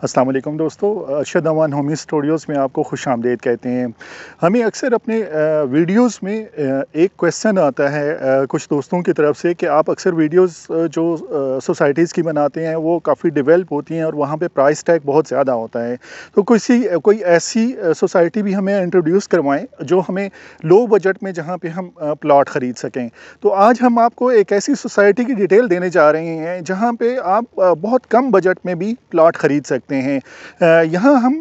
अस्सलाम वालेकुम दोस्तों, अरशद अमान होमी स्टूडियोज़ में आपको खुशामदीद कहते हैं। हमें अक्सर अपने वीडियोज़ में एक क्वेश्चन आता है कुछ दोस्तों की तरफ से कि आप अक्सर वीडियोज़ जो सोसाइटीज़ की बनाते हैं वो काफ़ी डेवलप होती हैं और वहाँ पे प्राइस टैग बहुत ज़्यादा होता है। तो कोई ऐसी सोसाइटी भी हमें इंट्रोड्यूस करवाएँ जो हमें लो बजट में जहाँ पे हम प्लॉट ख़रीद सकें। तो आज हम आपको एक ऐसी सोसाइटी की डिटेल देने जा रहे हैं जहाँ पे आप बहुत कम बजट में भी प्लॉट ख़रीद सकते हैं। यहाँ हम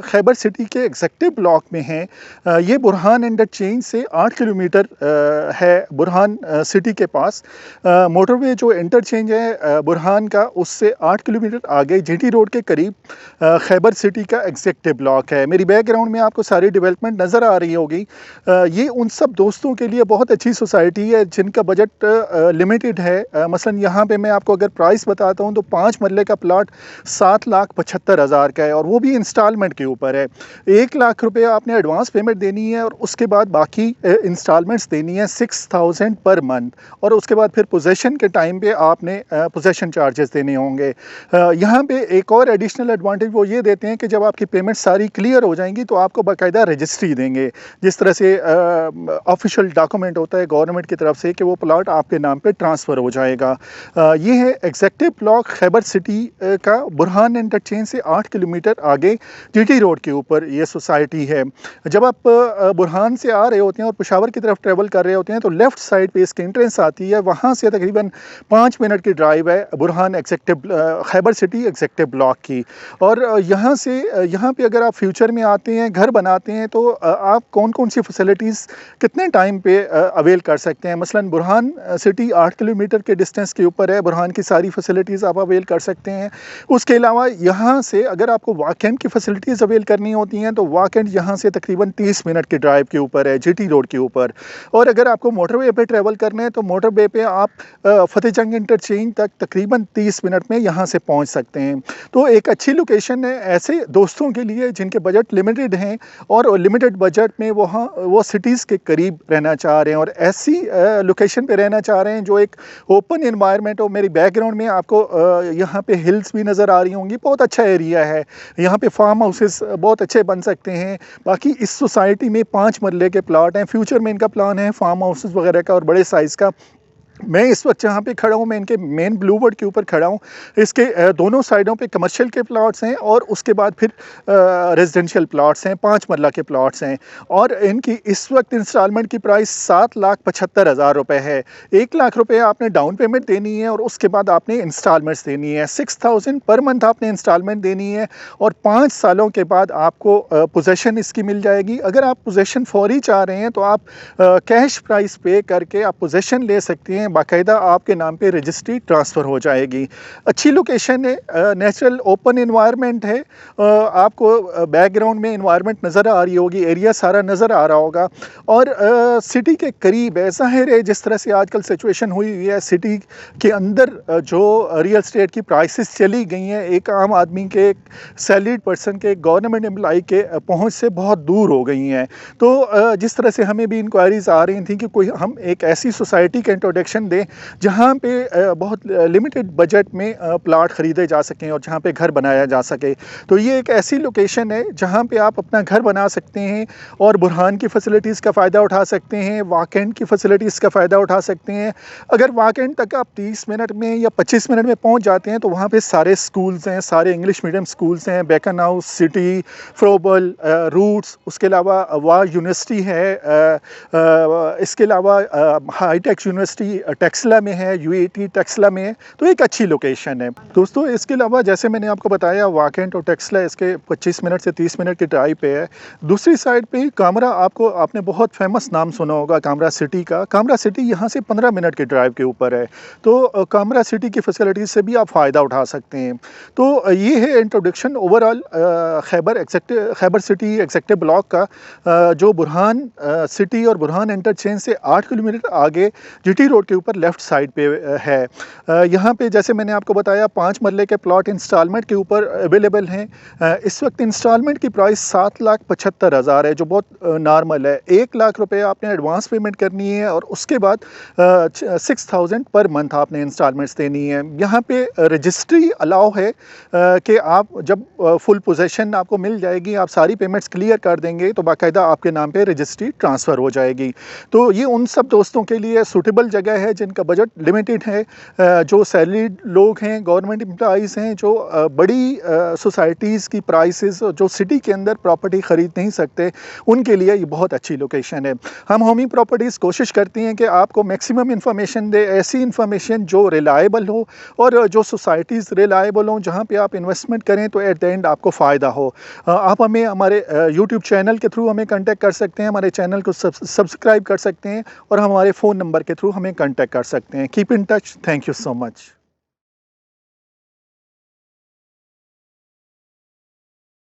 खैबर सिटी के एग्जेक्टिव ब्लॉक में हैं। ये बुरहान इंटरचेंज से 8 किलोमीटर है बुरहान सिटी के पास। मोटरवे जो इंटरचेंज है बुरहान का, उससे 8 किलोमीटर आगे जीटी रोड के करीब खैबर सिटी का एग्जेक्टिव ब्लॉक है। मेरी बैकग्राउंड में आपको सारी डेवलपमेंट नज़र आ रही होगी। ये उन सब दोस्तों के लिए बहुत अच्छी सोसाइटी है जिनका बजट लिमिटेड है। मसलन यहाँ पे मैं आपको अगर प्राइस बताता हूँ तो 5 मरले का प्लॉट 7,75,000 का है और वो भी इंस्टॉलमेंट के ऊपर है। 1 लाख रुपए आपने एडवांस पेमेंट देनी है और उसके बाद बाकी इंस्टॉलमेंट्स देनी है 6,000 पर मंथ, और उसके बाद फिर पोजेसन के टाइम पे आपने पोजेसन चार्जेस देने होंगे। यहाँ पे एक और एडिशनल एडवांटेज वो ये देते हैं कि जब आपकी पेमेंट सारी क्लियर हो जाएंगी तो आपको बाकायदा रजिस्ट्री देंगे, जिस तरह से ऑफिशियल डॉक्यूमेंट होता है गवर्नमेंट की तरफ से कि वो प्लॉट आपके नाम पे ट्रांसफ़र हो जाएगा। ये है एग्जेक्टिव ब्लॉक खैबर सिटी का बुरहान इंटरचेंज से 8 किलोमीटर आगे जीटी रोड के ऊपर ये सोसाइटी है। जब आप बुरहान से आ रहे होते हैं और पेशावर की तरफ ट्रेवल कर रहे होते हैं तो लेफ़्ट साइड पे इसकी एंट्रेंस आती है। वहाँ से तकरीबन 5 मिनट की ड्राइव है Burhan executive Khyber city executive block की। और यहाँ पे अगर आप फ्यूचर में आते हैं, घर बनाते हैं, तो आप कौन कौन सी फैसिलिटीज़ कितने टाइम पे अवेल कर सकते हैं। मसलन बुरहान सिटी 8 किलोमीटर के डिस्टेंस के ऊपर है। बुरहान की सारी फैसिलिटीज़ आप अवेल कर सकते हैं। उसके अलावा यहाँ से अगर आपको वॉक-इन की फैसिलिटीज़ अवेल करनी होती हैं तो वॉक-इन यहाँ से तकरीबन 30 मिनट की ड्राइव के ऊपर है जीटी रोड के ऊपर। और अगर आपको मोटरवे पे ट्रैवल करना है तो मोटरवे पे आप फतेह जंग इंटरचेंज तक तकरीबन 30 मिनट में यहाँ से पहुँच सकते हैं। तो एक अच्छी लोकेशन है ऐसे दोस्तों के लिए जिनके बजट लिमिटेड हैं और लिमिटेड बजट में वो सिटीज़ के करीब रहना चाह रहे हैं और ऐसी लोकेशन पे रहना चाह रहे हैं जो एक ओपन एनवायरनमेंट हो। मेरी बैकग्राउंड में आपको यहाँ पे हिल्स भी नज़र आ रही होंगी। बहुत अच्छा एरिया है, यहाँ पे फार्म हाउसेस बहुत अच्छे बन सकते हैं। बाकी इस सोसाइटी में 5 मरले के प्लाट हैं। फ्यूचर में इनका प्लान है फार्म हाउसेस वगैरह का और बड़े साइज़ का। मैं इस वक्त जहाँ पे खड़ा हूँ मैं इनके मेन ब्लू वर्ड के ऊपर खड़ा हूँ। इसके दोनों साइडों पे कमर्शियल के प्लॉट्स हैं और उसके बाद फिर रेजिडेंशियल प्लॉट्स हैं, 5 मरला के प्लॉट्स हैं। और इनकी इस वक्त इंस्टॉलमेंट की प्राइस 7,75,000 रुपये है। 1 लाख रुपये आपने डाउन पेमेंट देनी है और उसके बाद आपने इंस्टॉलमेंट्स देनी है। 6,000 पर मंथ आपने इंस्टॉलमेंट देनी है और 5 सालों के बाद आपको पोजेसन इसकी मिल जाएगी। अगर आप पोजेसन फौरी चाह रहे हैं तो आप कैश प्राइस पे करके आप पोजेसन ले सकते हैं। बाकायदा आपके नाम पे रजिस्ट्री ट्रांसफ़र हो जाएगी। अच्छी लोकेशन है, नेचुरल ओपन एनवायरनमेंट है। आपको बैकग्राउंड में एनवायरनमेंट नज़र आ रही होगी, एरिया सारा नज़र आ रहा होगा और सिटी के करीब है। ज़ाहिर है जिस तरह से आजकल सिचुएशन हुई हुई है सिटी के अंदर जो रियल एस्टेट की प्राइसेस चली गई हैं, एक आम आदमी के, एक सैलरीड पर्सन के, गवर्नमेंट एम्प्लॉई के पहुँच से बहुत दूर हो गई हैं। तो जिस तरह से हमें भी इंक्वायरीज़ आ रही थी कि कोई हम एक ऐसी सोसाइटी का इंट्रोडक्शन दें जहाँ पे बहुत लिमिटेड बजट में प्लाट ख़रीदे जा सकें और जहाँ पे घर बनाया जा सके। तो ये एक ऐसी लोकेशन है जहाँ पे आप अपना घर बना सकते हैं और बुरहान की फ़ैसिलिटीज़ का फ़ायदा उठा सकते हैं, वॉक-इन की फ़ैसिलिटीज़ का फ़ायदा उठा सकते हैं। अगर वॉक-इन तक आप 30 मिनट में या 25 मिनट में पहुँच जाते हैं तो वहाँ पे सारे स्कूल्स हैं, सारे इंग्लिश मीडियम स्कूल्स हैं, बेकन हाउस, सिटी, फ्रोबल, रूट्स, उसके अलावा वार यूनिवर्सिटी है, इसके अलावा हाईटेक यूनिवर्सिटी टेक्सला में है, यूएटी टेक्सला में है। तो एक अच्छी लोकेशन है दोस्तों। इसके अलावा जैसे मैंने आपको बताया वाकेंट और टेक्सला इसके 25 मिनट से 30 मिनट की ड्राइव पे है। दूसरी साइड पे कामरा, आपने बहुत फेमस नाम सुना होगा कामरा सिटी का। कामरा सिटी यहाँ से 15 मिनट की ड्राइव के ऊपर है। तो कामरा सिटी की फैसिलिटीज़ से भी आप फ़ायदा उठा सकते हैं। तो ये है introduction overall Khyber city executive block का, जो बुरहान सिटी और बुरहान इंटरचेंज से 8 किलोमीटर आगे जीटी रोड के के ऊपर लेफ़्ट साइड पे है। यहाँ पे जैसे मैंने आपको बताया 5 मरले के प्लॉट इंस्टॉलमेंट के ऊपर अवेलेबल हैं। इस वक्त इंस्टॉलमेंट की प्राइस 7,75,000 है, जो बहुत नॉर्मल है। 1 लाख रुपए आपने एडवांस पेमेंट करनी है और उसके बाद 6,000 पर मंथ आपने इंस्टॉलमेंट्स देनी है। यहाँ पे रजिस्ट्री अलाउ है कि आप जब फुल पोजेसन आपको मिल जाएगी, आप सारी पेमेंट्स क्लियर कर देंगे तो बाकायदा आपके नाम पे रजिस्ट्री ट्रांसफ़र हो जाएगी। तो ये उन सब दोस्तों के लिए सूटेबल जगह है जिनका बजट लिमिटेड है, जो सैलरीड लोग हैं, गवर्नमेंट एम्प्लॉइज़ हैं, जो बड़ी सोसाइटीज़ की प्राइसेस जो सिटी के अंदर प्रॉपर्टी ख़रीद नहीं सकते, उनके लिए ये बहुत अच्छी लोकेशन है। हम होमी प्रॉपर्टीज़ कोशिश करती हैं कि आपको मैक्सिमम इंफॉर्मेशन दे, ऐसी इंफॉर्मेशन जो रिलायबल हो और जो सोसाइटीज़ रिलायबल हों, जहाँ पे आप इन्वेस्टमेंट करें तो एट द एंड आपको फ़ायदा हो। आप हमें हमारे यूट्यूब चैनल के थ्रू हमें कांटेक्ट कर सकते हैं, हमारे चैनल को सब्सक्राइब कर सकते हैं और हमारे फ़ोन नंबर के थ्रू हमें कांटेक्ट कर सकते हैं। Keep in touch. Thank you so much.